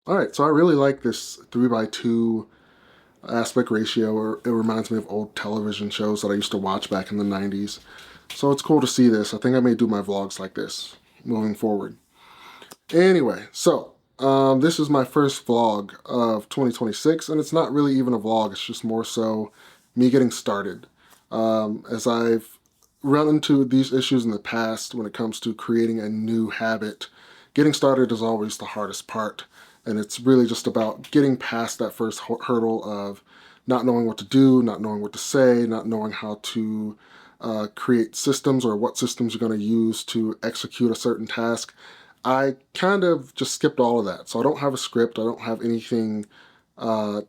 All right, so I really like this 3:2 aspect ratio. Or it reminds me of old television shows that I used to watch back in the 90s. So it's cool to see this. I think I may do my vlogs like this moving forward. Anyway, this is my first vlog of 2026, and it's not really even a vlog, it's just more so me getting started. As I've run into these issues in the past when it comes to creating a new habit, getting started is always the hardest part, and it's really just about getting past that first hurdle of not knowing what to do, not knowing what to say, not knowing how to create systems or what systems you're going to use to execute a certain task. I kind of just skipped all of that. So I don't have a script. I don't have anything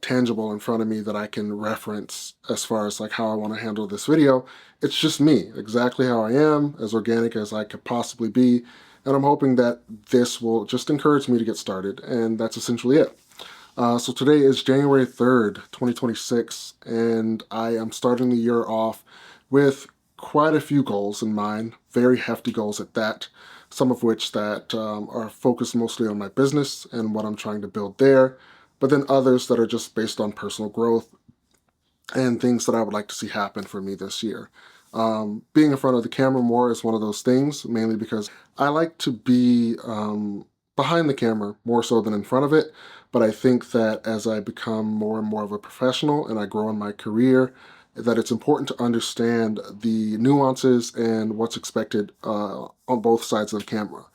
tangible in front of me that I can reference as far as like how I want to handle this video. It's just me, exactly how I am, as organic as I could possibly be. And I'm hoping that this will just encourage me to get started. And that's essentially it. So today is January 3rd, 2026, and I am starting the year off with quite a few goals in mind, very hefty goals at that, some of which that are focused mostly on my business and what I'm trying to build there, but then others that are just based on personal growth and things that I would like to see happen for me this year. Being in front of the camera more is one of those things, mainly because I like to be behind the camera more so than in front of it. But I think that as I become more and more of a professional and I grow in my career, that it's important to understand the nuances and what's expected on both sides of the camera.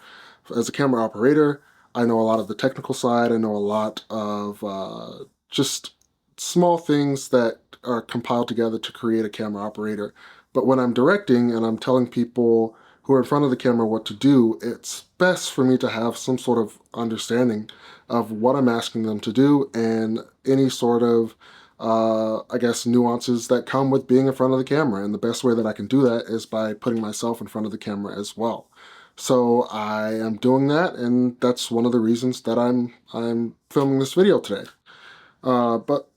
As a camera operator, I know a lot of the technical side. I know a lot of just small things that are compiled together to create a camera operator. But when I'm directing and I'm telling people who are in front of the camera what to do, it's best for me to have some sort of understanding of what I'm asking them to do and any sort of, I guess, nuances that come with being in front of the camera. And the best way that I can do that is by putting myself in front of the camera as well. So I am doing that, and that's one of the reasons that I'm filming this video today. But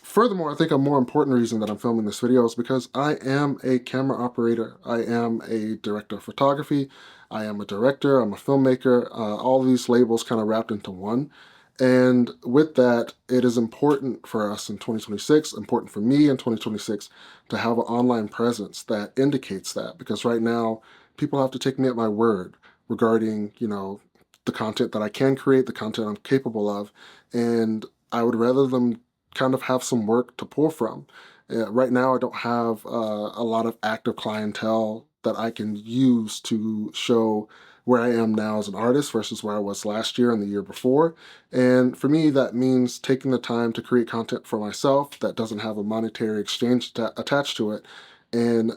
furthermore, I think a more important reason that I'm filming this video is because I am a camera operator. I am a director of photography. I am a director. I'm a filmmaker. All these labels kind of wrapped into one. And with that, it is important for us in 2026, important for me in 2026, to have an online presence that indicates that. Because right now, people have to take me at my word regarding, the content that I can create, the content I'm capable of. And I would rather them kind of have some work to pull from. Right now, I don't have a lot of active clientele that I can use to show where I am now as an artist versus where I was last year and the year before. And for me, that means taking the time to create content for myself that doesn't have a monetary exchange attached to it and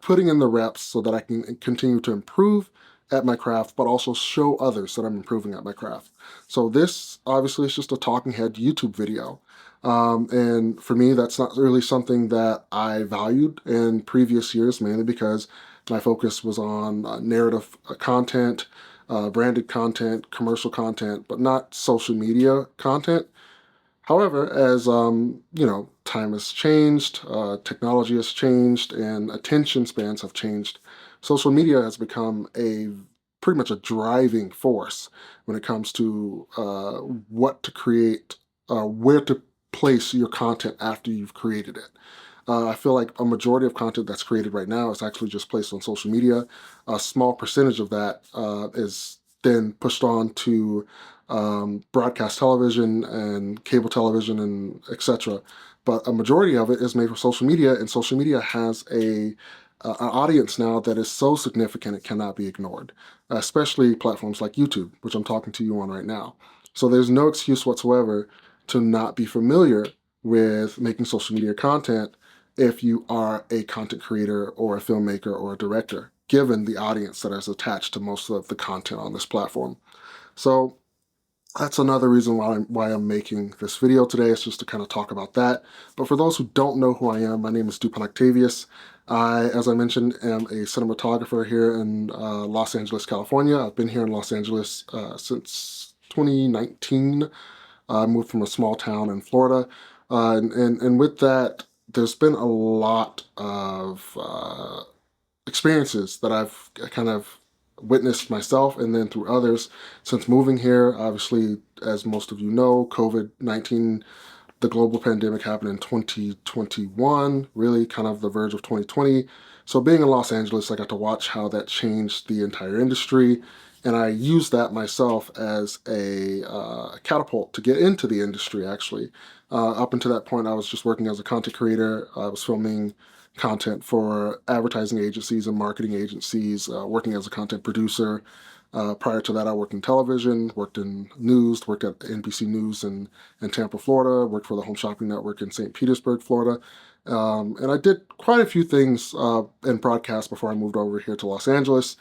putting in the reps so that I can continue to improve at my craft, but also show others that I'm improving at my craft. So this obviously is just a talking head YouTube video. And for me, that's not really something that I valued in previous years, mainly because my focus was on narrative content, branded content, commercial content, but not social media content. However, as time has changed, technology has changed, and attention spans have changed, social media has become a pretty much a driving force when it comes to what to create, where to place your content after you've created it. I feel like a majority of content that's created right now is actually just placed on social media. A small percentage of that is then pushed on to broadcast television and cable television and etc. But a majority of it is made for social media, and social media has an audience now that is so significant it cannot be ignored, especially platforms like YouTube, which I'm talking to you on right now. So there's no excuse whatsoever to not be familiar with making social media content if you are a content creator or a filmmaker or a director, given the audience that is attached to most of the content on this platform. So that's another reason why I'm making this video today, is just to kind of talk about that. But for those who don't know who I am, my name is Dupan Octavius. As I mentioned, am a cinematographer here in Los Angeles, California. I've been here in Los Angeles since 2019. I moved from a small town in Florida. And with that, there's been a lot of experiences that I've kind of witnessed myself and then through others since moving here. Obviously, as most of you know, COVID-19, the global pandemic happened in 2021, really kind of the verge of 2020. So being in Los Angeles, I got to watch how that changed the entire industry. And I used that myself as a catapult to get into the industry, actually. Up until that point, I was just working as a content creator. I was filming content for advertising agencies and marketing agencies, working as a content producer. Prior to that, I worked in television, worked in news, worked at NBC News in Tampa, Florida, worked for the Home Shopping Network in St. Petersburg, Florida. And I did quite a few things in broadcast before I moved over here to Los Angeles.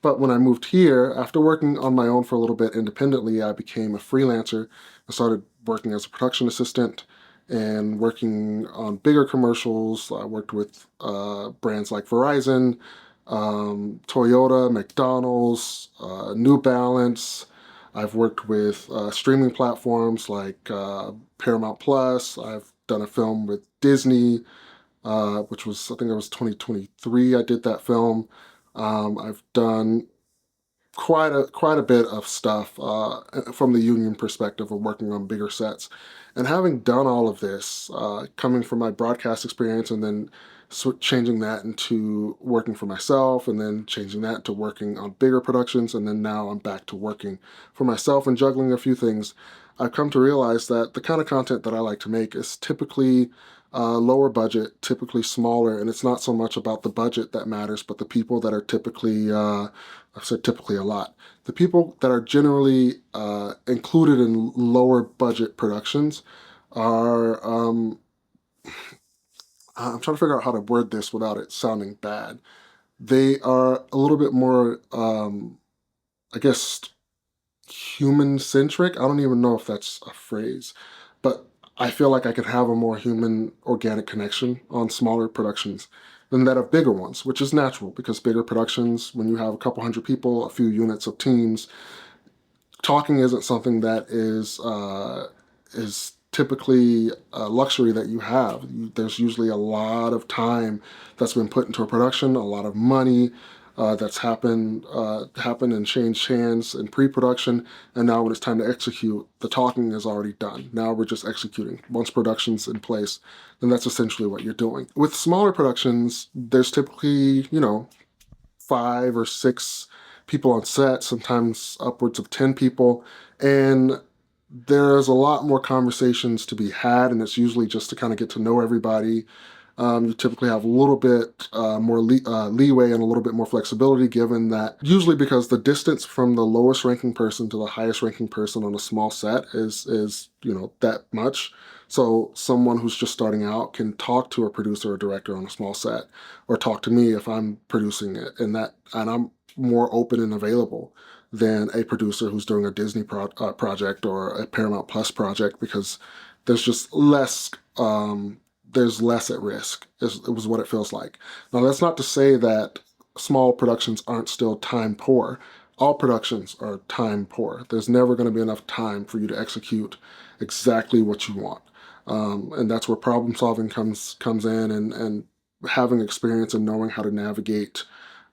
But when I moved here, after working on my own for a little bit independently, I became a freelancer. I started working as a production assistant and working on bigger commercials. I worked with brands like Verizon, Toyota, McDonald's, New Balance. I've worked with streaming platforms like Paramount Plus. I've done a film with Disney, which was, I think it was 2023. I did that film. I've done quite a bit of stuff from the union perspective of working on bigger sets. And having done all of this, coming from my broadcast experience and then changing that into working for myself and then changing that to working on bigger productions, and then now I'm back to working for myself and juggling a few things, I've come to realize that the kind of content that I like to make is typically lower budget, typically smaller, and it's not so much about the budget that matters, but the people that are typically, I've said typically a lot, the people that are generally included in lower budget productions are, I'm trying to figure out how to word this without it sounding bad. They are a little bit more, I guess, human centric. I don't even know if that's a phrase, but I feel like I could have a more human organic connection on smaller productions than that of bigger ones, which is natural because bigger productions, when you have a couple hundred people, a few units of teams, talking isn't something that is typically a luxury that you have. There's usually a lot of time that's been put into a production, a lot of money that's happened and changed hands in pre-production, and now when it's time to execute, the talking is already done. Now we're just executing. Once production's in place, then that's essentially what you're doing. With smaller productions, there's typically, 5 or 6 people on set, sometimes upwards of 10 people, and there's a lot more conversations to be had, and it's usually just to kind of get to know everybody. You typically have a little bit more leeway and a little bit more flexibility, given that usually because the distance from the lowest ranking person to the highest ranking person on a small set is that much. So someone who's just starting out can talk to a producer or director on a small set, or talk to me if I'm producing it, and I'm more open and available than a producer who's doing a Disney project or a Paramount Plus project, because there's just less. There's less at risk. It was what it feels like. Now, that's not to say that small productions aren't still time poor. All productions are time poor. There's never going to be enough time for you to execute exactly what you want, and that's where problem solving comes in, and having experience and knowing how to navigate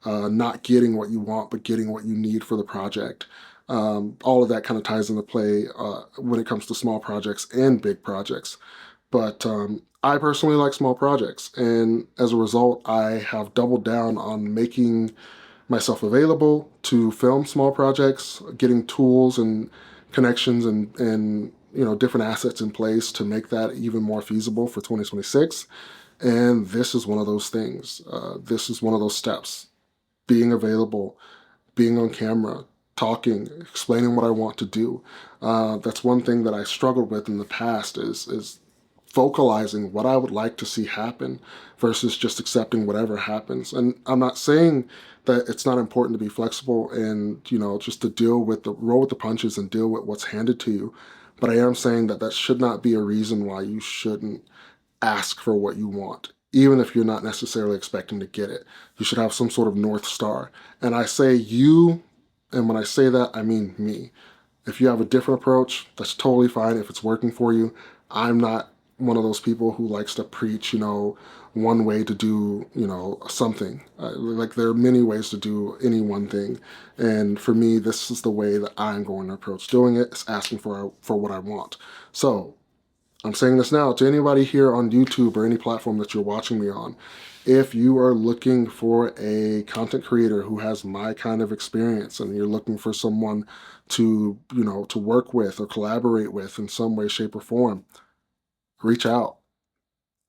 not getting what you want, but getting what you need for the project. All of that kind of ties into play when it comes to small projects and big projects. But I personally like small projects, and as a result, I have doubled down on making myself available to film small projects, getting tools and connections and different assets in place to make that even more feasible for 2026. And this is one of those things. This is one of those steps. Being available, being on camera, talking, explaining what I want to do. That's one thing that I struggled with in the past is vocalizing what I would like to see happen versus just accepting whatever happens. And I'm not saying that it's not important to be flexible and, just to roll with the punches and deal with what's handed to you. But I am saying that that should not be a reason why you shouldn't ask for what you want, even if you're not necessarily expecting to get it. You should have some sort of North Star. And I say you, and when I say that, I mean me. If you have a different approach, that's totally fine if it's working for you. I'm not one of those people who likes to preach, one way to do, something. Like there are many ways to do any one thing. And for me, this is the way that I'm going to approach doing it. It's asking for what I want. So I'm saying this now to anybody here on YouTube or any platform that you're watching me on. If you are looking for a content creator who has my kind of experience and you're looking for someone to work with or collaborate with in some way, shape, or form, reach out.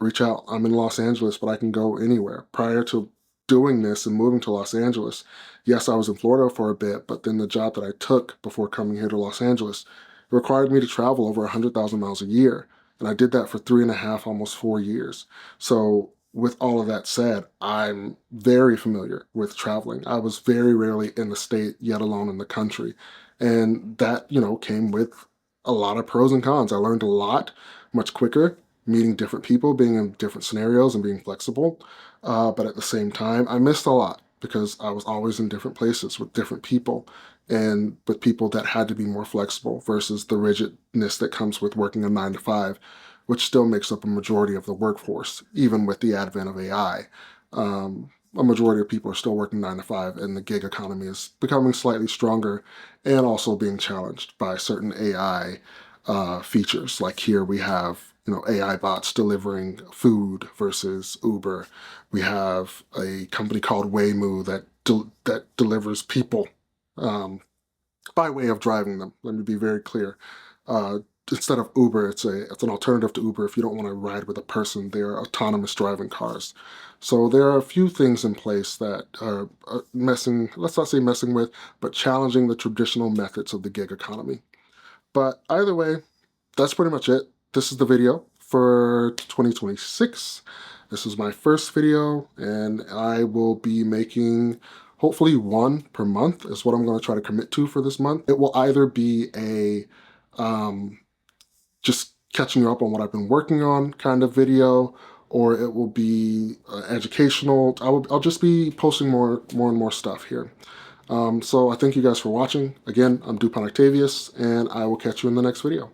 Reach out. I'm in Los Angeles, but I can go anywhere. Prior to doing this and moving to Los Angeles, yes, I was in Florida for a bit, but then the job that I took before coming here to Los Angeles required me to travel over 100,000 miles a year. And I did that for 3.5, almost 4 years. So with all of that said, I'm very familiar with traveling. I was very rarely in the state, yet alone in the country. And that, came with a lot of pros and cons. I learned a lot much quicker, meeting different people, being in different scenarios, and being flexible. But at the same time, I missed a lot because I was always in different places with different people and with people that had to be more flexible versus the rigidness that comes with working a 9 to 5, which still makes up a majority of the workforce, even with the advent of AI. A majority of people are still working 9 to 5, and the gig economy is becoming slightly stronger and also being challenged by certain AI features. Like here we have AI bots delivering food versus Uber. We have a company called Waymo that delivers people by way of driving them. Let me be very clear. Uh, Instead of Uber, it's an alternative to Uber. If you don't want to ride with a person, they're autonomous driving cars. So there are a few things in place that are messing, let's not say messing with, but challenging the traditional methods of the gig economy. But either way, that's pretty much it. This is the video for 2026. This is my first video, and I will be making hopefully one per month is what I'm going to try to commit to for this month. It will either be a um, just catching you up on what I've been working on kind of video, or it will be educational. I'll just be posting more and more stuff here. So I thank you guys for watching. Again, I'm DuPont Octavius, and I will catch you in the next video.